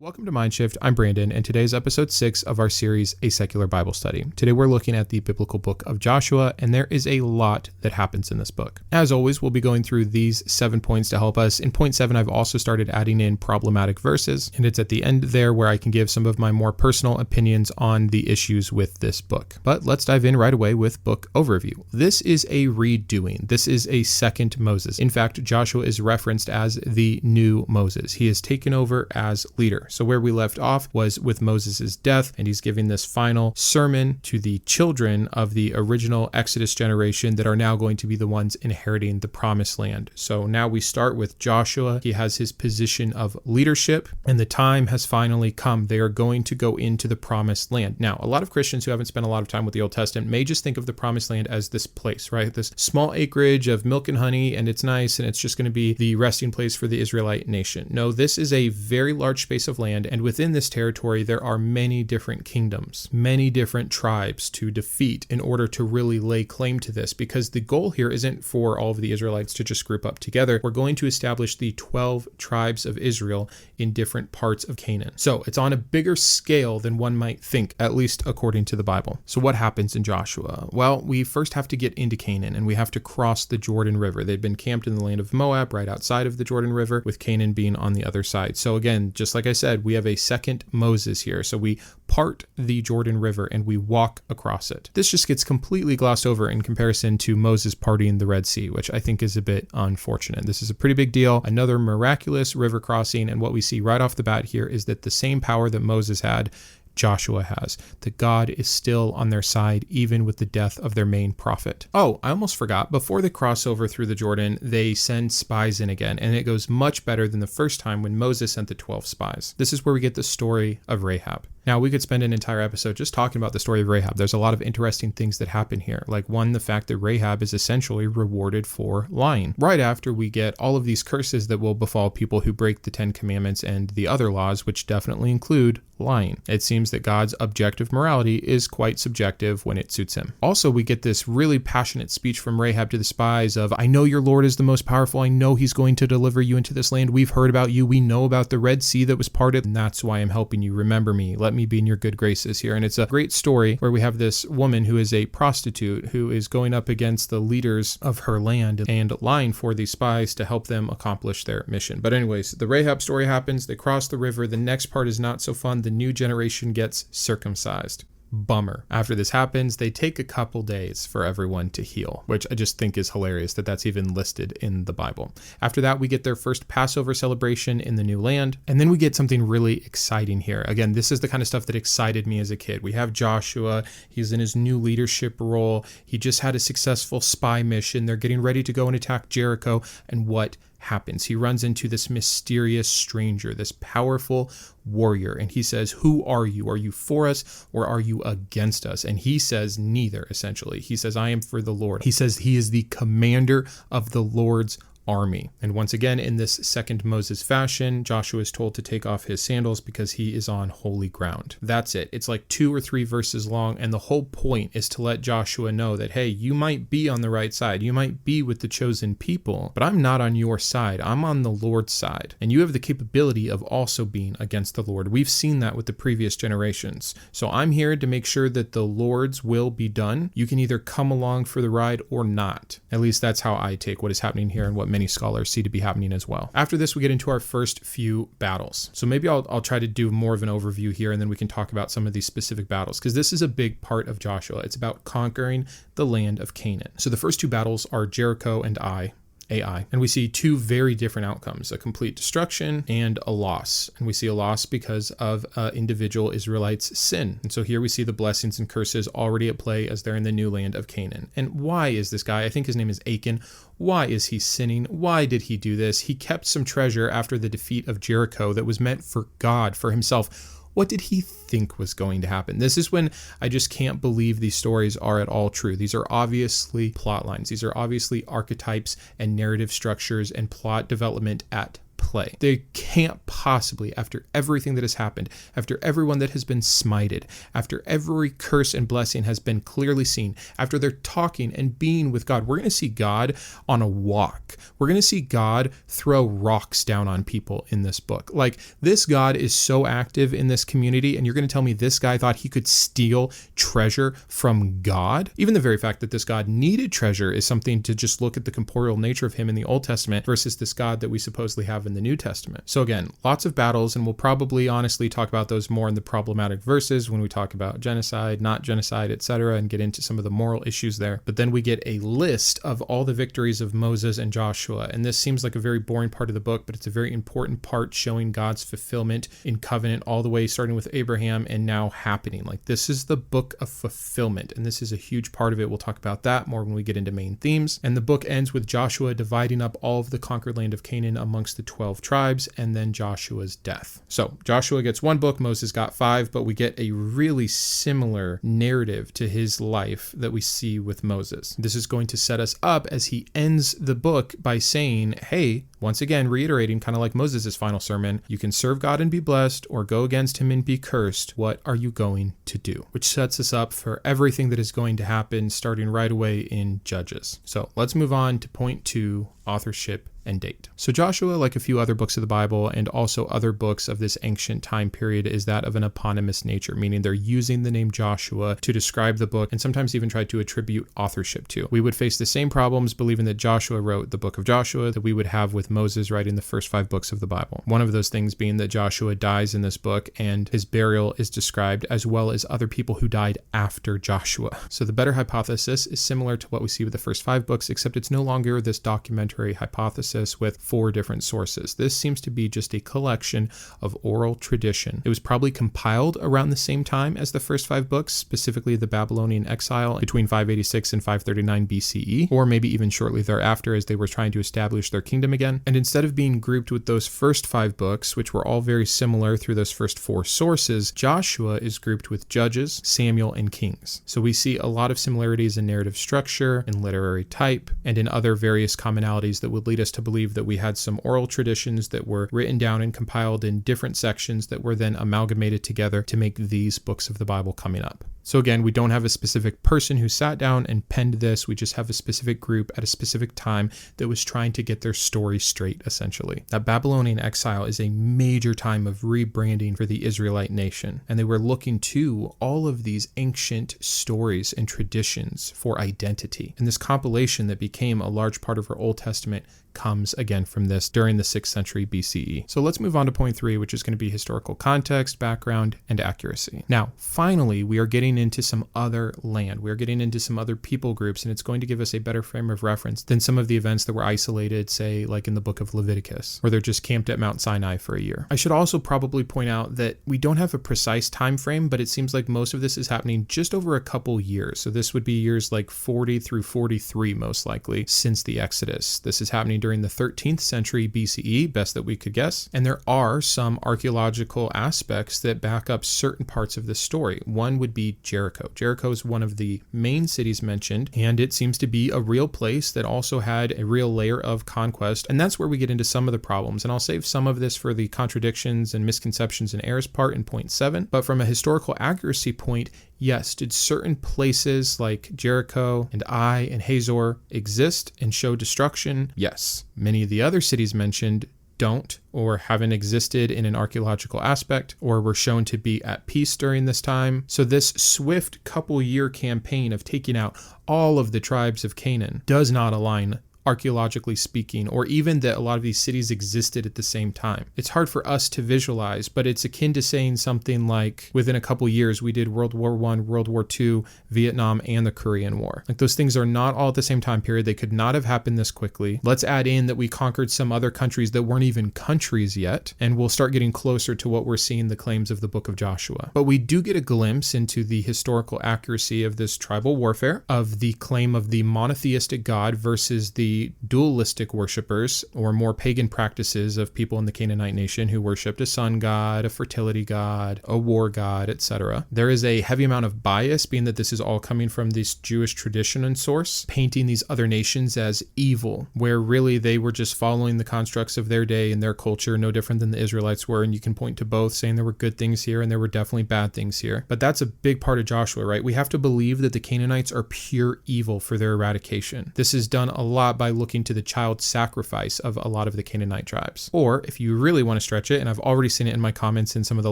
Welcome to Mindshift. I'm Brandon, and today's episode 6 of our series, A Secular Bible Study. Today we're looking at the biblical book of Joshua, and there is a lot that happens in this book. As always, we'll be going through these 7 points to help us. In point 7, I've also started adding in problematic verses, and it's at the end there where I can give some of my more personal opinions on the issues with this book. But let's dive in right away with book overview. This is a redoing. This is a second Moses. In fact, Joshua is referenced as the new Moses. He is taken over as leader. So where we left off was with Moses' death, and he's giving this final sermon to the children of the original Exodus generation that are now going to be the ones inheriting the promised land. So now we start with Joshua. He has his position of leadership, and the time has finally come. They are going to go into the promised land. Now, a lot of Christians who haven't spent a lot of time with the Old Testament may just think of the promised land as this place, right? This small acreage of milk and honey, and it's nice, and it's just going to be the resting place for the Israelite nation. No, this is a very large space of land, and within this territory, there are many different kingdoms, many different tribes to defeat in order to really lay claim to this, because the goal here isn't for all of the Israelites to just group up together. We're going to establish the 12 tribes of Israel in different parts of Canaan. So it's on a bigger scale than one might think, at least according to the Bible. So what happens in Joshua? Well, we first have to get into Canaan, and we have to cross the Jordan River. They've been camped in the land of Moab, right outside of the Jordan River, with Canaan being on the other side. So again, just like I said, we have a second Moses here. So we part the Jordan River and we walk across it. This just gets completely glossed over in comparison to Moses parting the Red Sea, which I think is a bit unfortunate. This is a pretty big deal, another miraculous river crossing, and what we see right off the bat here is that the same power that Moses had, Joshua has, that God is still on their side, even with the death of their main prophet. Oh, I almost forgot. Before they cross over through the Jordan, they send spies in again, and it goes much better than the first time when Moses sent the 12 spies. This is where we get the story of Rahab. Now, we could spend an entire episode just talking about the story of Rahab. There's a lot of interesting things that happen here. Like one, the fact that Rahab is essentially rewarded for lying. Right after we get all of these curses that will befall people who break the 10 Commandments and the other laws, which definitely include lying. It seems that God's objective morality is quite subjective when it suits him. Also, we get this really passionate speech from Rahab to the spies of, I know your Lord is the most powerful. I know he's going to deliver you into this land. We've heard about you. We know about the Red Sea that was parted, and that's why I'm helping you. Remember me. Let me be in your good graces here. And it's a great story where we have this woman who is a prostitute who is going up against the leaders of her land and lying for these spies to help them accomplish their mission. But anyways, the Rahab story happens. They cross the river. The next part is not so fun. The new generation gets circumcised. Bummer. After this happens, they take a couple days for everyone to heal, which I just think is hilarious that that's even listed in the Bible. After that, we get their first Passover celebration in the new land, and then we get something really exciting here. Again, this is the kind of stuff that excited me as a kid. We have Joshua. He's in his new leadership role. He just had a successful spy mission. They're getting ready to go and attack Jericho, and what happens? He runs into this mysterious stranger, this powerful warrior, and he says, who are you? Are you for us or are you against us? And he says neither, essentially. He says, I am for the Lord. He says he is the commander of the Lord's army. And once again, in this second Moses fashion, Joshua is told to take off his sandals because he is on holy ground. That's it. It's like 2 or 3 verses long, and the whole point is to let Joshua know that, hey, you might be on the right side. You might be with the chosen people, but I'm not on your side. I'm on the Lord's side. And you have the capability of also being against the Lord. We've seen that with the previous generations. So I'm here to make sure that the Lord's will be done. You can either come along for the ride or not. At least that's how I take what is happening here and what many scholars see to be happening as well. After this, we get into our first few battles. So maybe I'll try to do more of an overview here, and then we can talk about some of these specific battles, because this is a big part of Joshua. It's about conquering the land of Canaan. So the first 2 battles are Jericho and Ai. And we see 2 very different outcomes, a complete destruction and a loss. And we see a loss because of individual Israelites' sin. And so here we see the blessings and curses already at play as they're in the new land of Canaan. And why is this guy, I think his name is Achan, why is he sinning? Why did he do this? He kept some treasure after the defeat of Jericho that was meant for God, for himself. What did he think was going to happen? This is when I just can't believe these stories are at all true. These are obviously plot lines. These are obviously archetypes and narrative structures and plot development at play. They can't possibly, after everything that has happened, after everyone that has been smited, after every curse and blessing has been clearly seen, after they're talking and being with God, we're going to see God on a walk. We're going to see God throw rocks down on people in this book. Like, this God is so active in this community, and you're going to tell me this guy thought he could steal treasure from God? Even the very fact that this God needed treasure is something to just look at the corporeal nature of him in the Old Testament versus this God that we supposedly have in the New Testament. So again, lots of battles, and we'll probably honestly talk about those more in the problematic verses when we talk about genocide, not genocide, etc., and get into some of the moral issues there. But then we get a list of all the victories of Moses and Joshua, and this seems like a very boring part of the book, but it's a very important part showing God's fulfillment in covenant all the way starting with Abraham and now happening. Like, this is the book of fulfillment, and this is a huge part of it. We'll talk about that more when we get into main themes. And the book ends with Joshua dividing up all of the conquered land of Canaan amongst the 12 tribes, and then Joshua's death. So Joshua gets one book, Moses got 5, but we get a really similar narrative to his life that we see with Moses. This is going to set us up as he ends the book by saying, hey, once again, reiterating, kind of like Moses' final sermon, you can serve God and be blessed, or go against him and be cursed. What are you going to do? Which sets us up for everything that is going to happen starting right away in Judges. So let's move on to point 2, authorship and date. So Joshua, like a few other books of the Bible and also other books of this ancient time period, is that of an eponymous nature, meaning they're using the name Joshua to describe the book and sometimes even try to attribute authorship to. We would face the same problems believing that Joshua wrote the book of Joshua that we would have with Moses writing the first 5 books of the Bible. One of those things being that Joshua dies in this book and his burial is described, as well as other people who died after Joshua. So the better hypothesis is similar to what we see with the first 5 books, except it's no longer this documentary hypothesis with 4 different sources. This seems to be just a collection of oral tradition. It was probably compiled around the same time as the first 5 books, specifically the Babylonian exile between 586 and 539 BCE, or maybe even shortly thereafter as they were trying to establish their kingdom again. And instead of being grouped with those first 5 books, which were all very similar through those first 4 sources, Joshua is grouped with Judges, Samuel, and Kings. So we see a lot of similarities in narrative structure, in literary type, and in other various commonalities that would lead us to believe that we had some oral traditions that were written down and compiled in different sections that were then amalgamated together to make these books of the Bible coming up. So again, we don't have a specific person who sat down and penned this. We just have a specific group at a specific time that was trying to get their story straight, essentially. That Babylonian exile is a major time of rebranding for the Israelite nation, and they were looking to all of these ancient stories and traditions for identity. And this compilation that became a large part of our Old Testament comes again from this during the 6th century BCE. So let's move on to point 3, which is going to be historical context, background, and accuracy. Now, finally, we are getting into some other land. We are getting into some other people groups, and it's going to give us a better frame of reference than some of the events that were isolated, say, like in the book of Leviticus, where they're just camped at Mount Sinai for a year. I should also probably point out that we don't have a precise time frame, but it seems like most of this is happening just over a couple years. So this would be years like 40 through 43, most likely, since the Exodus. This is happening during the 13th century BCE, best that we could guess. And there are some archaeological aspects that back up certain parts of this story. One would be Jericho. Jericho is one of the main cities mentioned, and it seems to be a real place that also had a real layer of conquest. And that's where we get into some of the problems. And I'll save some of this for the contradictions and misconceptions and errors part in point 7. But from a historical accuracy point, yes, did certain places like Jericho and Ai and Hazor exist and show destruction? Yes. Many of the other cities mentioned don't or haven't existed in an archaeological aspect or were shown to be at peace during this time. So this swift couple-year campaign of taking out all of the tribes of Canaan does not align archaeologically speaking, or even that a lot of these cities existed at the same time. It's hard for us to visualize, but it's akin to saying something like, within a couple years, we did World War I, World War II, Vietnam, and the Korean War. Like, those things are not all at the same time period. They could not have happened this quickly. Let's add in that we conquered some other countries that weren't even countries yet, and we'll start getting closer to what we're seeing the claims of the book of Joshua. But we do get a glimpse into the historical accuracy of this tribal warfare, of the claim of the monotheistic God versus the the dualistic worshipers or more pagan practices of people in the Canaanite nation who worshipped a sun god, a fertility god, a war god, etc. There is a heavy amount of bias, being that this is all coming from this Jewish tradition and source, painting these other nations as evil, where really they were just following the constructs of their day and their culture, no different than the Israelites were. And you can point to both, saying there were good things here and there were definitely bad things here. But that's a big part of Joshua, right? We have to believe that the Canaanites are pure evil for their eradication. This is done a lot by looking to the child sacrifice of a lot of the Canaanite tribes. Or if you really want to stretch it, and I've already seen it in my comments in some of the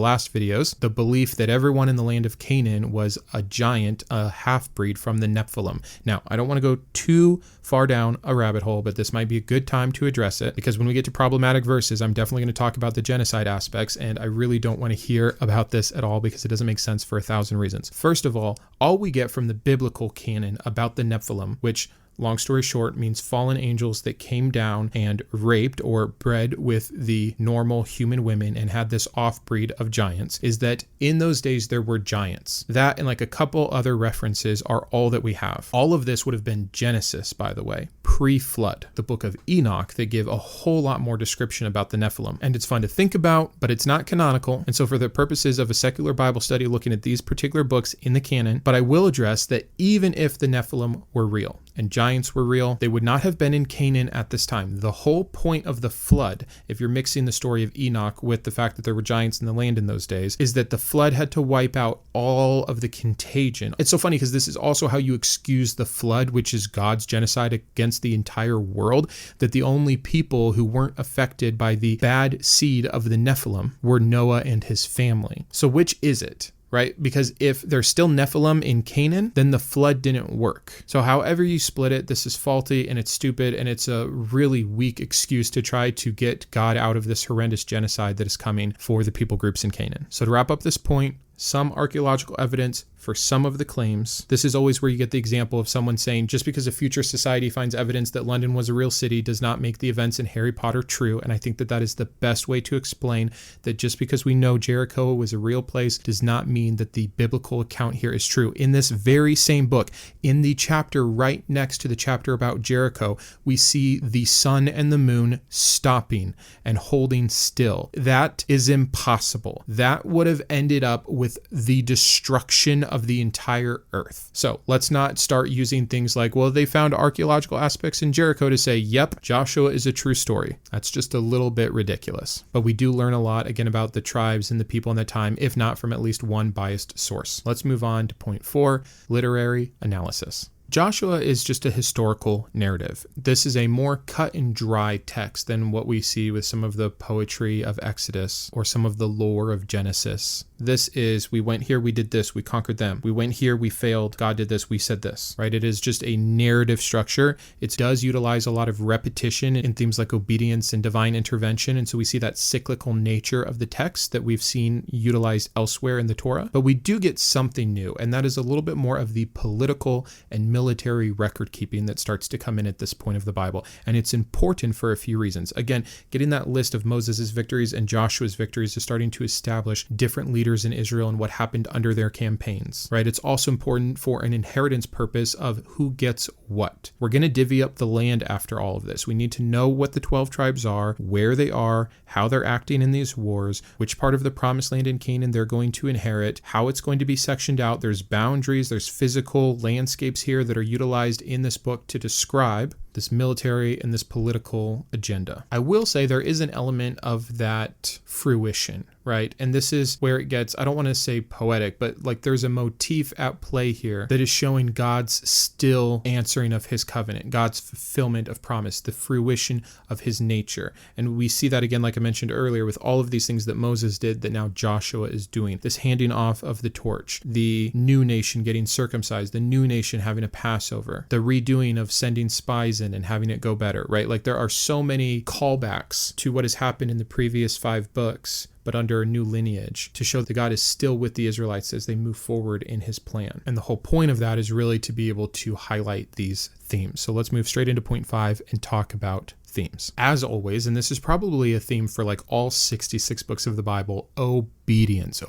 last videos, the belief that everyone in the land of Canaan was a giant, a half-breed from the Nephilim. Now, I don't want to go too far down a rabbit hole, but this might be a good time to address it, because when we get to problematic verses, I'm definitely going to talk about the genocide aspects, and I really don't want to hear about this at all because it doesn't make sense for 1,000 reasons. First of all we get from the biblical canon about the Nephilim, which, long story short, means fallen angels that came down and raped or bred with the normal human women and had this off-breed of giants, is that in those days there were giants. That and like a couple other references are all that we have. All of this would have been Genesis, by the way, pre-flood, the book of Enoch, that give a whole lot more description about the Nephilim. And it's fun to think about, but it's not canonical. And so for the purposes of a secular Bible study looking at these particular books in the canon, but I will address that even if the Nephilim were real and giants were real, they would not have been in Canaan at this time. The whole point of the flood, if you're mixing the story of Enoch with the fact that there were giants in the land in those days, is that the flood had to wipe out all of the contagion. It's so funny because this is also how you excuse the flood, which is God's genocide against the entire world, that the only people who weren't affected by the bad seed of the Nephilim were Noah and his family. So which is it? Right? Because if there's still Nephilim in Canaan, then the flood didn't work. So however you split it, this is faulty and it's stupid and it's a really weak excuse to try to get God out of this horrendous genocide that is coming for the people groups in Canaan. So to wrap up this point, some archaeological evidence for some of the claims. This is always where you get the example of someone saying, just because a future society finds evidence that London was a real city does not make the events in Harry Potter true. And I think that that is the best way to explain that just because we know Jericho was a real place does not mean that the biblical account here is true. In this very same book, in the chapter right next to the chapter about Jericho, we see the sun and the moon stopping and holding still. That is impossible. That would have ended up with the destruction of the entire earth. So let's not start using things like, well, they found archaeological aspects in Jericho to say, yep, Joshua is a true story. That's just a little bit ridiculous. But we do learn a lot, again, about the tribes and the people in that time, if not from at least one biased source. Let's move on to point 4, literary analysis. Joshua is just a historical narrative. This is a more cut and dry text than what we see with some of the poetry of Exodus or some of the lore of Genesis. This is, we went here, we did this, we conquered them. We went here, we failed, God did this, we said this, right? It is just a narrative structure. It does utilize a lot of repetition in themes like obedience and divine intervention. And so we see that cyclical nature of the text that we've seen utilized elsewhere in the Torah. But we do get something new, and that is a little bit more of the political and military record keeping that starts to come in at this point of the Bible. And it's important for a few reasons. Again, getting that list of Moses' victories and Joshua's victories is starting to establish different leaders in Israel and what happened under their campaigns, right? It's also important for an inheritance purpose of who gets what. We're going to divvy up the land after all of this. We need to know what the 12 tribes are, where they are, how they're acting in these wars, which part of the promised land in Canaan they're going to inherit, how it's going to be sectioned out. There's boundaries, there's physical landscapes here that are utilized in this book to describe this military and this political agenda. I will say there is an element of that fruition, right? And this is where it gets, I don't want to say poetic, but like there's a motif at play here that is showing God's still answering of his covenant, God's fulfillment of promise, the fruition of his nature. And we see that again, like I mentioned earlier, with all of these things that Moses did that now Joshua is doing. This handing off of the torch, the new nation getting circumcised, the new nation having a Passover, the redoing of sending spies in and having it go better, right? Like there are so many callbacks to what has happened in the previous 5 books, but under a new lineage to show that God is still with the Israelites as they move forward in his plan. And the whole point of that is really to be able to highlight these themes. So let's move straight into point 5 and talk about themes. As always, and this is probably a theme for like all 66 books of the Bible, obedience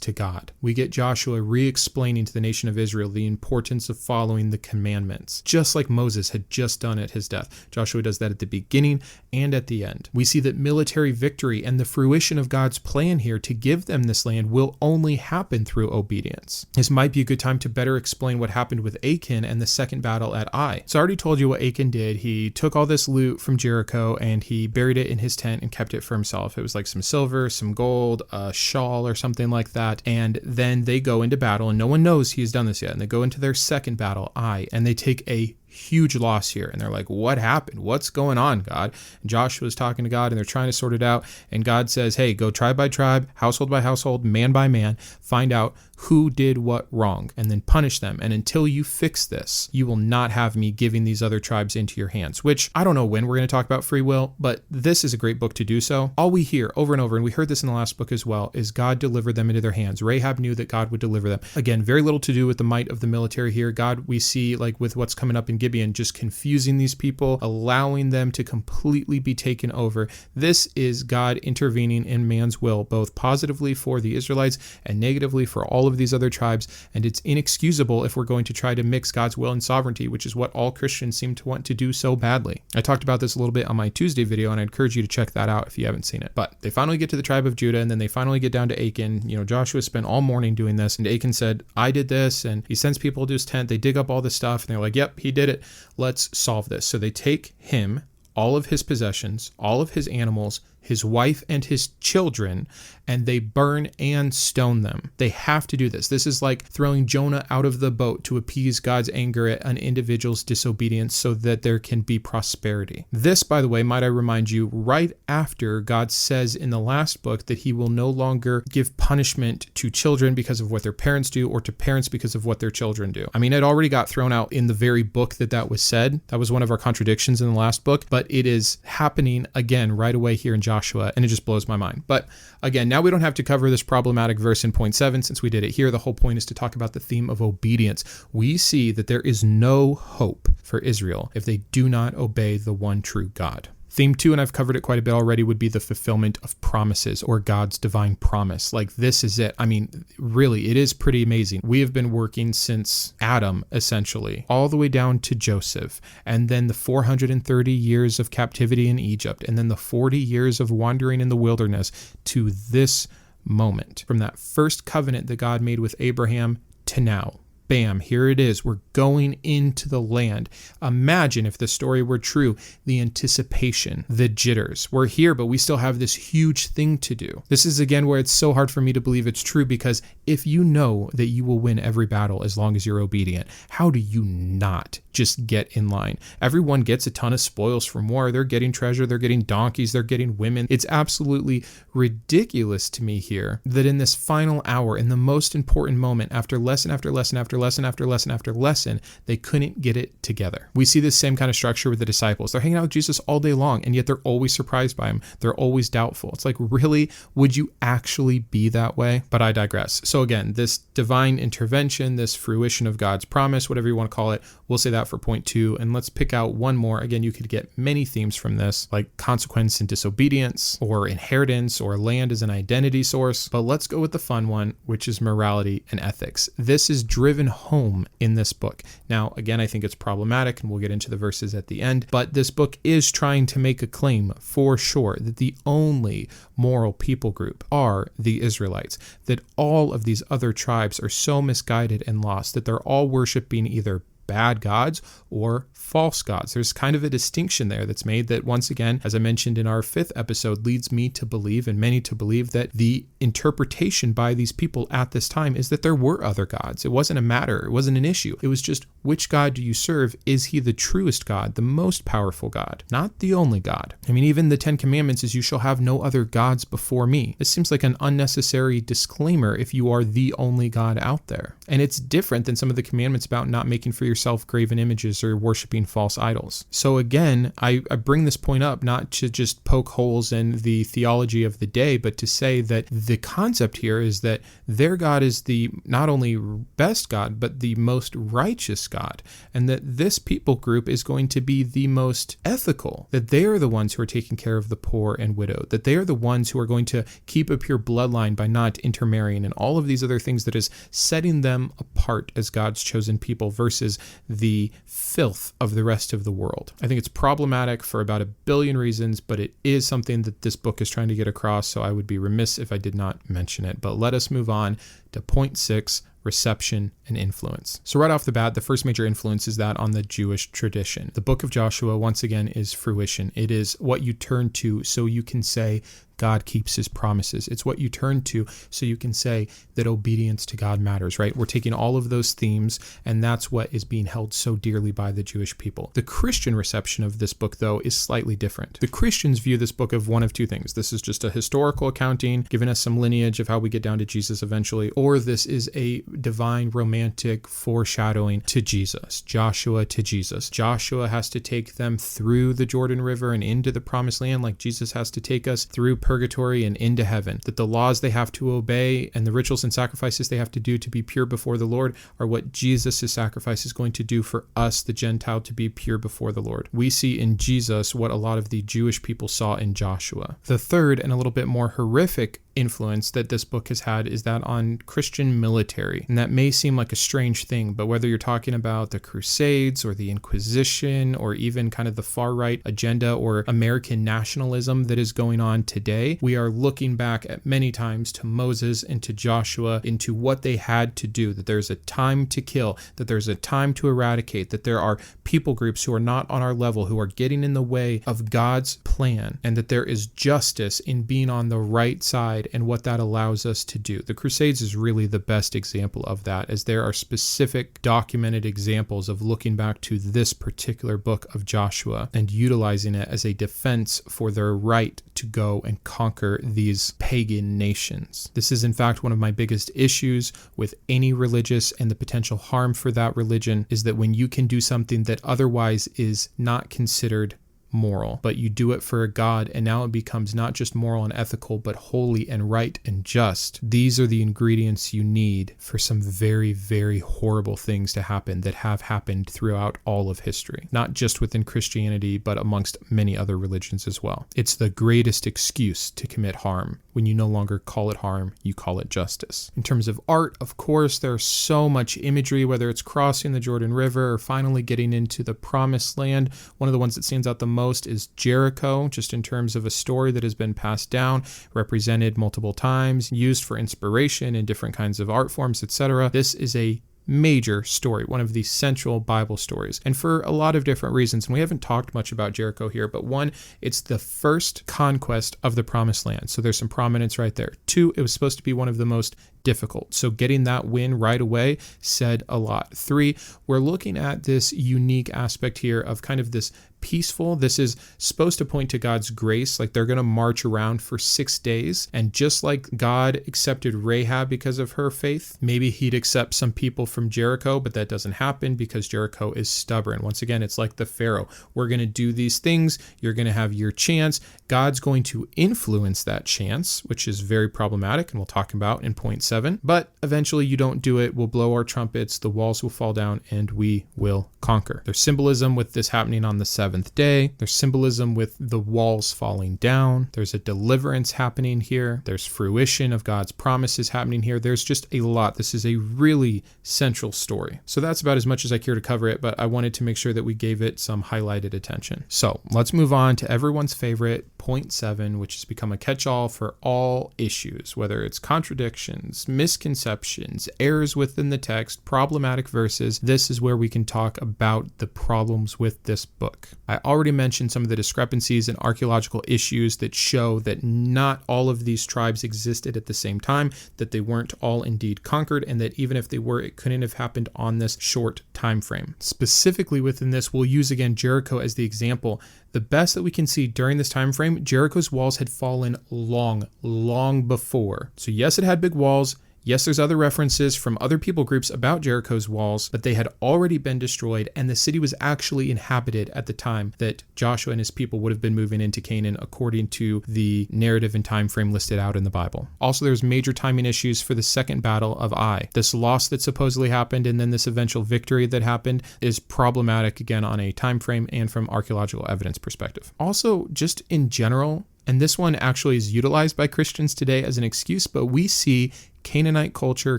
to God. We get Joshua re-explaining to the nation of Israel the importance of following the commandments, just like Moses had just done at his death. Joshua does that at the beginning and at the end. We see that military victory and the fruition of God's plan here to give them this land will only happen through obedience. This might be a good time to better explain what happened with Achan and the second battle at Ai. So I already told you what Achan did. He took all this loot from Jericho and he buried it in his tent and kept it for himself. It was like some silver, some gold, a shawl or something like that. And then they go into battle and no one knows he has done this yet. And they go into their second battle, Ai, and they take a huge loss here. And they're like, what happened? What's going on, God? And Joshua's talking to God and they're trying to sort it out. And God says, hey, go tribe by tribe, household by household, man by man, find out who did what wrong and then punish them. And until you fix this, you will not have me giving these other tribes into your hands, which I don't know when we're going to talk about free will, but this is a great book to do so. All we hear over and over, and we heard this in the last book as well, is God delivered them into their hands. Rahab knew that God would deliver them. Again, very little to do with the might of the military here. God, we see like with what's coming up in Gibeon, just confusing these people, allowing them to completely be taken over. This is God intervening in man's will, both positively for the Israelites and negatively for all of these other tribes, and it's inexcusable if we're going to try to mix God's will and sovereignty, which is what all Christians seem to want to do so badly. I talked about this a little bit on my Tuesday video, and I encourage you to check that out if you haven't seen it. But they finally get to the tribe of Judah, and then they finally get down to Achan. Joshua spent all morning doing this, and Achan said, I did this, and he sends people to his tent. They dig up all this stuff, and they're like, yep, he did it. Let's solve this. So they take him, all of his possessions, all of his animals, his wife and his children, and they burn and stone them. They have to do this. This is like throwing Jonah out of the boat to appease God's anger at an individual's disobedience so that there can be prosperity. This, by the way, might I remind you, right after God says in the last book that he will no longer give punishment to children because of what their parents do or to parents because of what their children do. I mean, it already got thrown out in the very book that was said. That was one of our contradictions in the last book, but it is happening again right away here in Joshua, and it just blows my mind. But again, now we don't have to cover this problematic verse in point 7 since we did it here. The whole point is to talk about the theme of obedience. We see that there is no hope for Israel if they do not obey the one true God. Theme 2, and I've covered it quite a bit already, would be the fulfillment of promises or God's divine promise. Like, this is it. I mean, really, it is pretty amazing. We have been working since Adam, essentially, all the way down to Joseph, and then the 430 years of captivity in Egypt, and then the 40 years of wandering in the wilderness to this moment. From that first covenant that God made with Abraham to now. Bam, here it is. We're going into the land. Imagine if the story were true, the anticipation, the jitters. We're here, but we still have this huge thing to do. This is again where it's so hard for me to believe it's true, because if you know that you will win every battle as long as you're obedient, how do you not just get in line? Everyone gets a ton of spoils from war. They're getting treasure, they're getting donkeys, they're getting women. It's absolutely ridiculous to me here that in this final hour, in the most important moment, after lesson after lesson after lesson after lesson after lesson, they couldn't get it together. We see this same kind of structure with the disciples. They're hanging out with Jesus all day long, and yet they're always surprised by him. They're always doubtful. It's like, really? Would you actually be that way? But I digress. So again, this divine intervention, this fruition of God's promise, whatever you want to call it, we'll say that for point 2. And let's pick out one more. Again, you could get many themes from this, like consequence and disobedience, or inheritance, or land as an identity source. But let's go with the fun one, which is morality and ethics. This is driven home in this book. Now, again, I think it's problematic, and we'll get into the verses at the end, but this book is trying to make a claim for sure that the only moral people group are the Israelites, that all of these other tribes are so misguided and lost that they're all worshiping either bad gods or false gods. There's kind of a distinction there that's made that, once again, as I mentioned in our 5th episode, leads me to believe, and many to believe, that the interpretation by these people at this time is that there were other gods. It wasn't a matter. It wasn't an issue. It was just, which God do you serve? Is he the truest God, the most powerful God, not the only God? I mean, even the 10 Commandments is, you shall have no other gods before me. This seems like an unnecessary disclaimer if you are the only God out there. And it's different than some of the commandments about not making for yourself graven images or worshiping false idols. So again, I bring this point up not to just poke holes in the theology of the day, but to say that the concept here is that their God is the not only best God, but the most righteous God, and that this people group is going to be the most ethical, that they are the ones who are taking care of the poor and widow, that they are the ones who are going to keep a pure bloodline by not intermarrying, and all of these other things that is setting them apart as God's chosen people versus the filth of the rest of the world. I think it's problematic for about a billion reasons, but it is something that this book is trying to get across, so I would be remiss if I did not mention it. But let us move on to point 6, reception and influence. So right off the bat, the first major influence is that on the Jewish tradition. The book of Joshua, once again, is fruition. It is what you turn to so you can say God keeps his promises. It's what you turn to so you can say that obedience to God matters, right? We're taking all of those themes, and that's what is being held so dearly by the Jewish people. The Christian reception of this book, though, is slightly different. The Christians view this book of one of two things. This is just a historical accounting, giving us some lineage of how we get down to Jesus eventually, or this is a divine romantic foreshadowing to Jesus, Joshua to Jesus. Joshua has to take them through the Jordan River and into the promised land like Jesus has to take us through purgatory and into heaven, that the laws they have to obey and the rituals and sacrifices they have to do to be pure before the Lord are what Jesus' sacrifice is going to do for us, the Gentile, to be pure before the Lord. We see in Jesus what a lot of the Jewish people saw in Joshua. The third and a little bit more horrific influence that this book has had is that on Christian military. And that may seem like a strange thing, but whether you're talking about the Crusades or the Inquisition or even kind of the far right agenda or American nationalism that is going on today, we are looking back at many times to Moses and to Joshua into what they had to do, that there's a time to kill, that there's a time to eradicate, that there are people groups who are not on our level, who are getting in the way of God's plan, and that there is justice in being on the right side and what that allows us to do. The Crusades is really the best example of that, as there are specific documented examples of looking back to this particular book of Joshua and utilizing it as a defense for their right to go and conquer these pagan nations. This is in fact one of my biggest issues with any religious and the potential harm for that religion, is that when you can do something that otherwise is not considered moral, but you do it for a God, and now it becomes not just moral and ethical, but holy and right and just. These are the ingredients you need for some very, very horrible things to happen that have happened throughout all of history, not just within Christianity, but amongst many other religions as well. It's the greatest excuse to commit harm. When you no longer call it harm, you call it justice. In terms of art, of course, there's so much imagery, whether it's crossing the Jordan River or finally getting into the promised land. One of the ones that stands out the most is Jericho, just in terms of a story that has been passed down, represented multiple times, used for inspiration in different kinds of art forms, etc. This is a major story, one of the central Bible stories, and for a lot of different reasons. And we haven't talked much about Jericho here, but one, it's the first conquest of the promised land, so there's some prominence right there. Two, it was supposed to be one of the most difficult, so getting that win right away said a lot. Three, we're looking at this unique aspect here of kind of this peaceful. This is supposed to point to God's grace, like they're going to march around for 6 days, and just like God accepted Rahab because of her faith, maybe he'd accept some people from Jericho, but that doesn't happen because Jericho is stubborn. Once again, it's like the Pharaoh. We're going to do these things. You're going to have your chance. God's going to influence that chance, which is very problematic, and we'll talk about in point 7. But eventually you don't do it. We'll blow our trumpets, the walls will fall down, and we will conquer. There's symbolism with this happening on the 7th day. There's symbolism with the walls falling down. There's a deliverance happening here. There's fruition of God's promises happening here. There's just a lot. This is a really central story. So that's about as much as I care to cover it, but I wanted to make sure that we gave it some highlighted attention. So let's move on to everyone's favorite, point 7, which has become a catch-all for all issues, whether it's contradictions, misconceptions, errors within the text, problematic verses. This is where we can talk about the problems with this book. I already mentioned some of the discrepancies and archaeological issues that show that not all of these tribes existed at the same time, that they weren't all indeed conquered, and that even if they were, it couldn't have happened on this short time frame. Specifically within this, we'll use again Jericho as the example. The best that we can see during this time frame, Jericho's walls had fallen long before. So yes, it had big walls. Yes, there's other references from other people groups about Jericho's walls, but they had already been destroyed, and the city was actually inhabited at the time that Joshua and his people would have been moving into Canaan according to the narrative and time frame listed out in the Bible. Also, there's major timing issues for the second battle of Ai. This loss that supposedly happened and then this eventual victory that happened is problematic again on a time frame and from archaeological evidence perspective. Also, just in general, and this one actually is utilized by Christians today as an excuse, but we see Canaanite culture,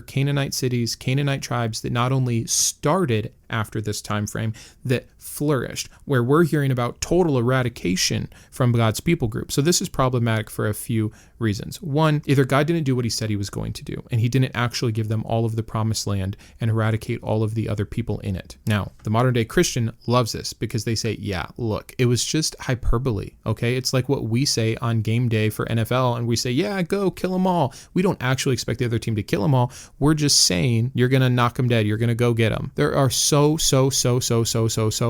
Canaanite cities, Canaanite tribes that not only started after this time frame, that flourished, where we're hearing about total eradication from God's people group. So this is problematic for a few reasons. One, either God didn't do what he said he was going to do, and he didn't actually give them all of the promised land and eradicate all of the other people in it. Now, the modern day Christian loves this because they say, yeah, look, it was just hyperbole, okay? It's like what we say on game day for NFL, and we say, yeah, go kill them all. We don't actually expect the other team to kill them all. We're just saying you're going to knock them dead. You're going to go get them. There are so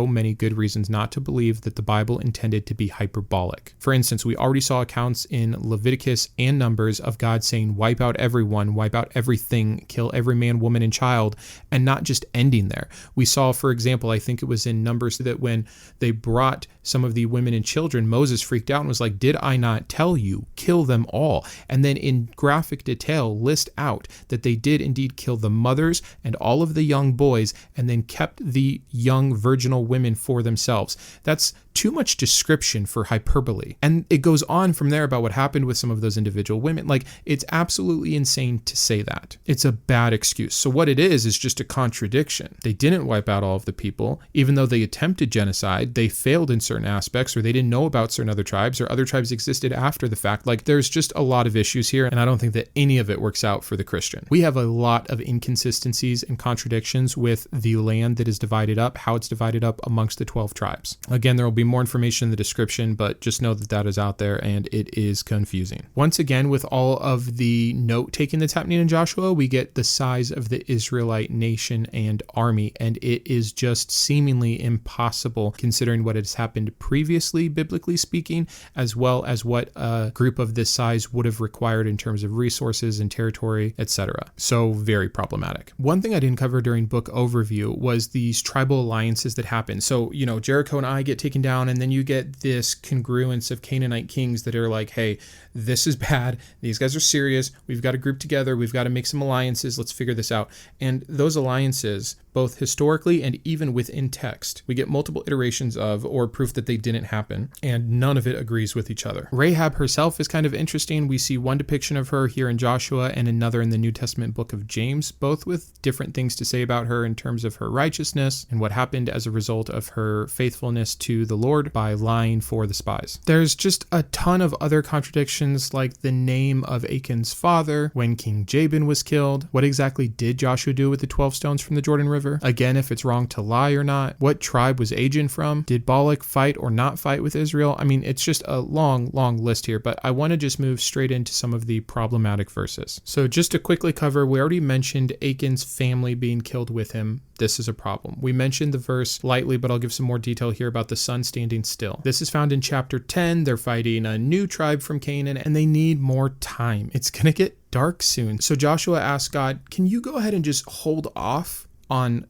many good reasons not to believe that the Bible intended to be hyperbolic. For instance, we already saw accounts in Leviticus and Numbers of God saying, wipe out everyone, wipe out everything, kill every man, woman, and child, and not just ending there. We saw, for example, I think it was in Numbers that when they brought some of the women and children, Moses freaked out and was like, did I not tell you, kill them all? And then in graphic detail list out that they did indeed kill the mothers and all of the young boys, and then kept the young virginal women for themselves. That's too much description for hyperbole. And it goes on from there about what happened with some of those individual women. Like, it's absolutely insane to say that. It's a bad excuse. So what it is just a contradiction. They didn't wipe out all of the people, even though they attempted genocide. They failed in certain aspects, or they didn't know about certain other tribes, or other tribes existed after the fact. Like, there's just a lot of issues here, and I don't think that any of it works out for the Christian. We have a lot of inconsistencies and contradictions with the land that is divided up, how it's divided up amongst the 12 tribes. Again, there will be more information in the description, but just know that that is out there and it is confusing. Once again, with all of the note taking that's happening in Joshua, we get the size of the Israelite nation and army, and it is just seemingly impossible considering what has happened previously, biblically speaking, as well as what a group of this size would have required in terms of resources and territory, etc. So very problematic. One thing I didn't cover during book overview was these tribal alliances that happen. So, Jericho and Ai get taken down, and then you get this congruence of Canaanite kings that are like, hey, this is bad. These guys are serious. We've got to group together. We've got to make some alliances. Let's figure this out. And those alliances, both historically and even within text, we get multiple iterations of, or proof that they didn't happen, and none of it agrees with each other. Rahab herself is kind of interesting. We see one depiction of her here in Joshua and another in the New Testament book of James, both with different things to say about her in terms of her righteousness and what happened as a result of her faithfulness to the Lord by lying for the spies. There's just a ton of other contradictions, like the name of Achan's father, when King Jabin was killed. What exactly did Joshua do with the 12 stones from the Jordan River? Again, if it's wrong to lie or not. What tribe was Achan from? Did Balak fight or not fight with Israel? I mean, it's just a long list here, but I want to just move straight into some of the problematic verses. So just to quickly cover, we already mentioned Achan's family being killed with him. This is a problem. We mentioned the verse lightly, but I'll give some more detail here about the sun standing still. This is found in chapter 10. They're fighting a new tribe from Canaan, and they need more time. It's going to get dark soon. So Joshua asked God, can you go ahead and just hold off on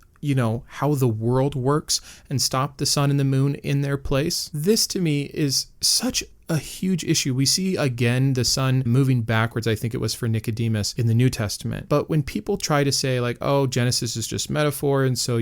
how the world works and stop the sun and the moon in their place? This to me is such a huge issue. We see again the sun moving backwards, I think it was for Nicodemus in the New Testament. But when people try to say like, oh, Genesis is just metaphor, and so,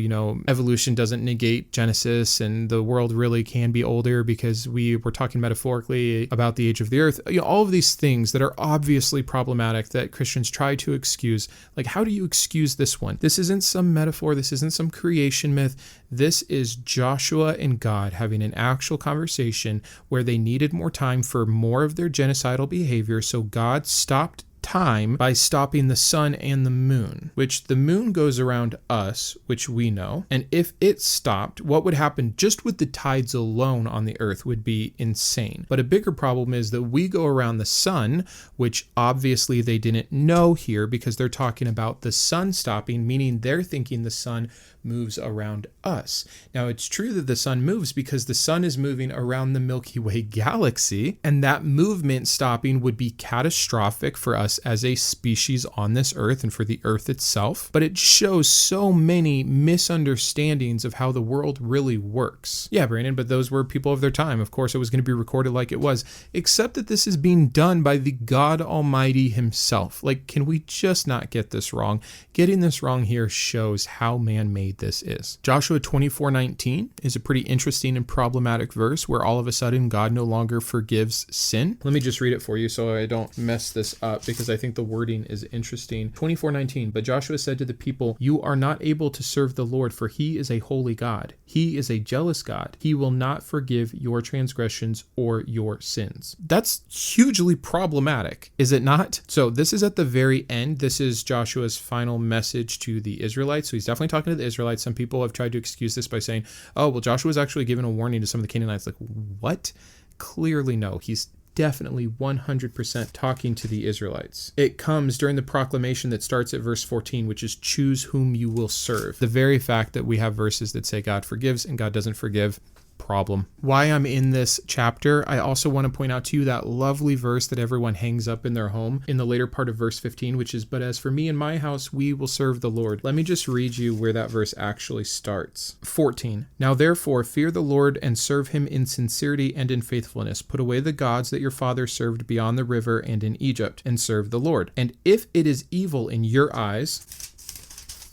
evolution doesn't negate Genesis, and the world really can be older because we were talking metaphorically about the age of the earth, all of these things that are obviously problematic that Christians try to excuse. Like, how do you excuse this one? This isn't some metaphor. This isn't some creation myth. This is Joshua and God having an actual conversation where they needed more time for more of their genocidal behavior, so God stopped time by stopping the sun and the moon, which the moon goes around us, which we know. And if it stopped, what would happen just with the tides alone on the earth would be insane. But a bigger problem is that we go around the sun, which obviously they didn't know here because they're talking about the sun stopping, meaning they're thinking the sun moves around us. Now, it's true that the sun moves because the sun is moving around the Milky Way galaxy, and that movement stopping would be catastrophic for us us as a species on this earth and for the earth itself, but it shows so many misunderstandings of how the world really works. Yeah, Brandon, but those were people of their time. Of course, it was going to be recorded like it was, except that this is being done by the God Almighty himself. Like, can we just not get this wrong? Getting this wrong here shows how man-made this is. Joshua 24:19 is a pretty interesting and problematic verse where all of a sudden God no longer forgives sin. Let me just read it for you so I don't mess this up, because I think the wording is interesting. 24:19, but Joshua said to the people, "You are not able to serve the Lord, for he is a holy God. He is a jealous God. He will not forgive your transgressions or your sins." That's hugely problematic, is it not? So this is at the very end. This is Joshua's final message to the Israelites. So he's definitely talking to the Israelites. Some people have tried to excuse this by saying, oh, well, Joshua was actually giving a warning to some of the Canaanites. Like, what? Clearly, no. He's definitely 100% talking to the Israelites. It comes during the proclamation that starts at verse 14, which is choose whom you will serve. The very fact that we have verses that say God forgives and God doesn't forgive, problem. Why I'm in this chapter, I also want to point out to you that lovely verse that everyone hangs up in their home in the later part of verse 15, which is, but as for me and my house, we will serve the Lord. Let me just read you where that verse actually starts. 14. Now therefore fear the Lord and serve him in sincerity and in faithfulness. Put away the gods that your father served beyond the river and in Egypt, and serve the Lord. And if it is evil in your eyes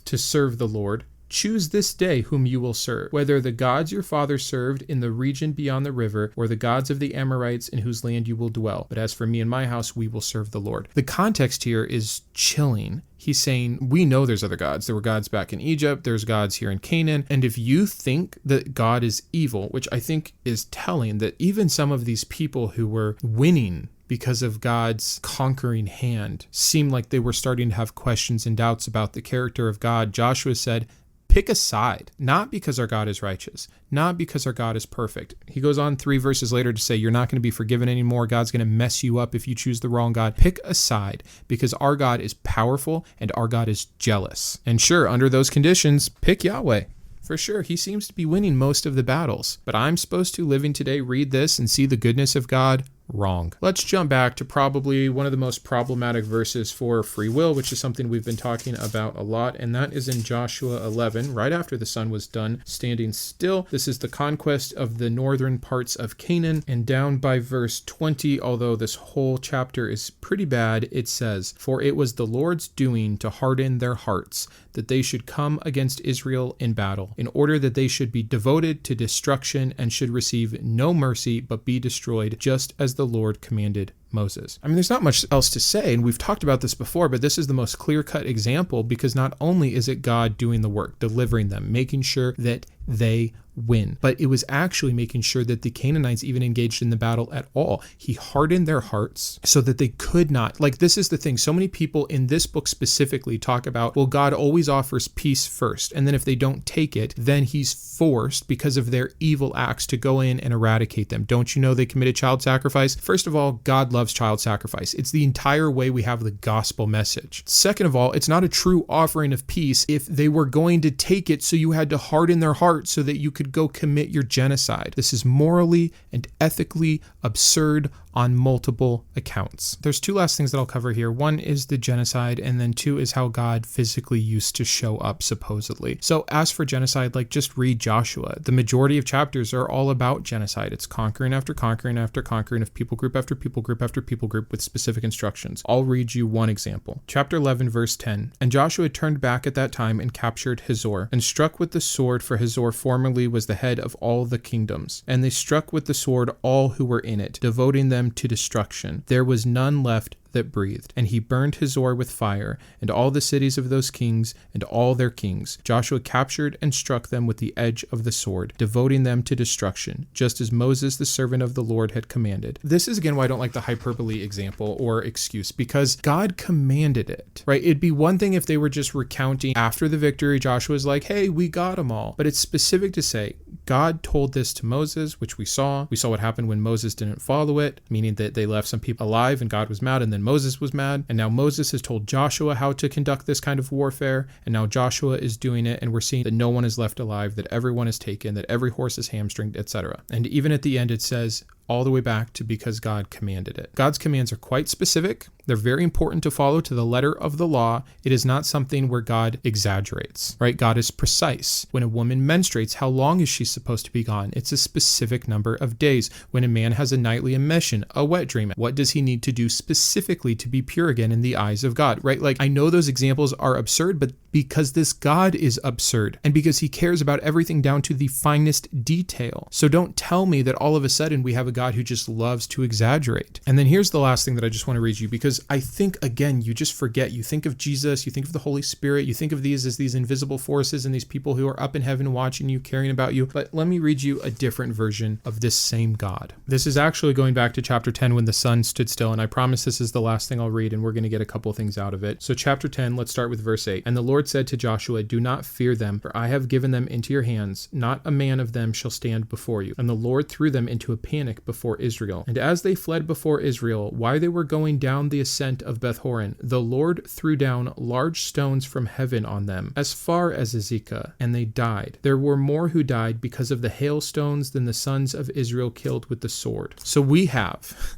to serve the Lord, choose this day whom you will serve, whether the gods your father served in the region beyond the river, or the gods of the Amorites in whose land you will dwell. But as for me and my house, we will serve the Lord. The context here is chilling. He's saying, we know there's other gods. There were gods back in Egypt. There's gods here in Canaan. And if you think that God is evil, which I think is telling that even some of these people who were winning because of God's conquering hand seemed like they were starting to have questions and doubts about the character of God, Joshua said, pick a side, not because our God is righteous, not because our God is perfect. He goes on 3 verses later to say, you're not going to be forgiven anymore. God's going to mess you up if you choose the wrong God. Pick a side, because our God is powerful and our God is jealous. And sure, under those conditions, pick Yahweh. For sure, he seems to be winning most of the battles. But I'm supposed to, living today, read this and see the goodness of God? Wrong. Let's jump back to probably one of the most problematic verses for free will, which is something we've been talking about a lot, and that is in Joshua 11, right after the sun was done standing still. This is the conquest of the northern parts of Canaan, and down by verse 20, although this whole chapter is pretty bad, it says, for it was the Lord's doing to harden their hearts, that they should come against Israel in battle, in order that they should be devoted to destruction and should receive no mercy, but be destroyed, just as the Lord commanded Moses. I mean, there's not much else to say, and we've talked about this before, but this is the most clear-cut example, because not only is it God doing the work, delivering them, making sure that they win, but it was actually making sure that the Canaanites even engaged in the battle at all. He hardened their hearts so that they could not, like, this is the thing, so many people in this book specifically talk about, well, God always offers peace first, and then if they don't take it, then he's forced, because of their evil acts, to go in and eradicate them. Don't you know they committed child sacrifice? First of all, God loves child sacrifice. It's the entire way we have the gospel message. Second of all, it's not a true offering of peace if they were going to take it, so you had to harden their heart so that you could go commit your genocide. This is morally and ethically absurd on multiple accounts. There's 2 last things that I'll cover here. One is the genocide, and then 2 is how God physically used to show up, supposedly. So as for genocide, like, just read Joshua. The majority of chapters are all about genocide. It's conquering after conquering after conquering of people group after people group after people group with specific instructions. I'll read you one example. Chapter 11, verse 10. And Joshua turned back at that time and captured Hazor, and struck with the sword, for Hazor formerly was the head of all the kingdoms. And they struck with the sword all who were in it, devoting them to destruction. There was none left that breathed. And he burned Hazor with fire, and all the cities of those kings, and all their kings. Joshua captured and struck them with the edge of the sword, devoting them to destruction, just as Moses, the servant of the Lord, had commanded. This is again why I don't like the hyperbole example or excuse, because God commanded it, right? It'd be one thing if they were just recounting after the victory, Joshua's like, hey, we got them all. But it's specific to say, God told this to Moses, which we saw. We saw what happened when Moses didn't follow it, meaning that they left some people alive and God was mad, and then Moses was mad. And now Moses has told Joshua how to conduct this kind of warfare, and now Joshua is doing it, and we're seeing that no one is left alive, that everyone is taken, that every horse is hamstringed, etc. And even at the end it says, all the way back to because God commanded it. God's commands are quite specific. They're very important to follow to the letter of the law. It is not something where God exaggerates, right? God is precise. When a woman menstruates, how long is she supposed to be gone? It's a specific number of days. When a man has a nightly emission, a wet dream, what does he need to do specifically to be pure again in the eyes of God, right? Like, I know those examples are absurd, but because this God is absurd and because he cares about everything down to the finest detail. So don't tell me that all of a sudden we have a God who just loves to exaggerate. And then here's the last thing that I just want to read you, because I think, again, you just forget. You think of Jesus, you think of the Holy Spirit, you think of these as these invisible forces and these people who are up in heaven watching you, caring about you. But let me read you a different version of this same God. This is actually going back to chapter 10 when the sun stood still. And I promise this is the last thing I'll read, and we're going to get a couple things out of it. So chapter 10, let's start with verse 8. And the Lord said to Joshua, do not fear them, for I have given them into your hands. Not a man of them shall stand before you. And the Lord threw them into a panic before Israel. And as they fled before Israel, while they were going down the ascent of Beth-horon, the Lord threw down large stones from heaven on them, as far as Azekah, and they died. There were more who died because of the hailstones than the sons of Israel killed with the sword. So we have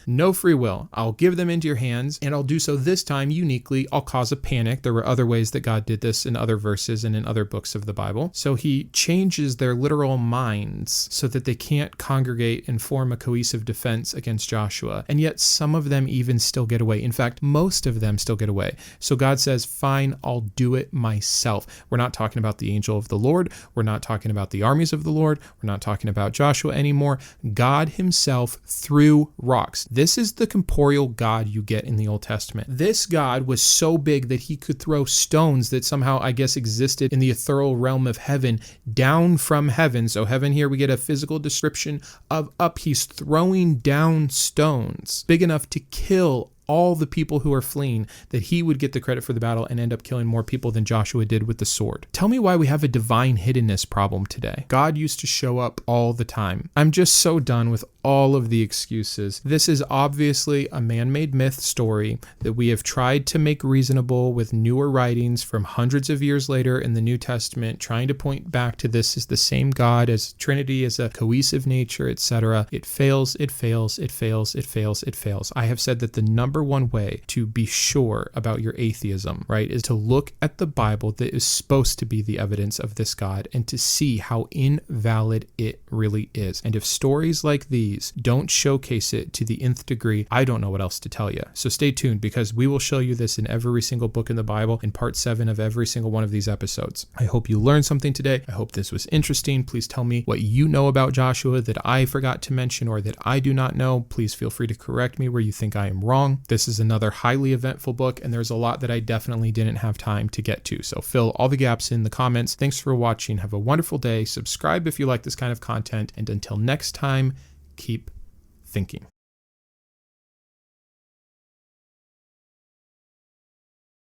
no free will. I'll give them into your hands, and I'll do so this time uniquely. I'll cause a panic. There were other ways that God did this in other verses and in other books of the Bible. So he changes their literal minds so that they can't congregate and form a cohesive defense against Joshua. And yet some of them even still get away. In fact, most of them still get away. So God says, fine, I'll do it myself. We're not talking about the angel of the Lord. We're not talking about the armies of the Lord. We're not talking about Joshua anymore. God himself threw rocks. This is the corporeal God you get in the Old Testament. This God was so big that he could throw stones that somehow, I guess, existed in the ethereal realm of heaven down from heaven. So heaven here, we get a physical description of up. He's throwing down stones big enough to kill all the people who are fleeing, that he would get the credit for the battle and end up killing more people than Joshua did with the sword. Tell me why we have a divine hiddenness problem today. God used to show up all the time. I'm just so done with all of the excuses. This is obviously a man-made myth story that we have tried to make reasonable with newer writings from hundreds of years later in the New Testament, trying to point back to this as the same God, as Trinity, as a cohesive nature, etc. It fails, it fails, it fails, it fails, it fails. I have said that the number one way to be sure about your atheism, right, is to look at the Bible that is supposed to be the evidence of this God and to see how invalid it really is. And if stories like these don't showcase it to the nth degree, I don't know what else to tell you. So stay tuned, because we will show you this in every single book in the Bible in part 7 of every single one of these episodes. I hope you learned something today. I hope this was interesting. Please tell me what you know about Joshua that I forgot to mention or that I do not know. Please feel free to correct me where you think I am wrong. This is another highly eventful book, and there's a lot that I definitely didn't have time to get to. So fill all the gaps in the comments. Thanks for watching. Have a wonderful day. Subscribe if you like this kind of content. And until next time, keep thinking.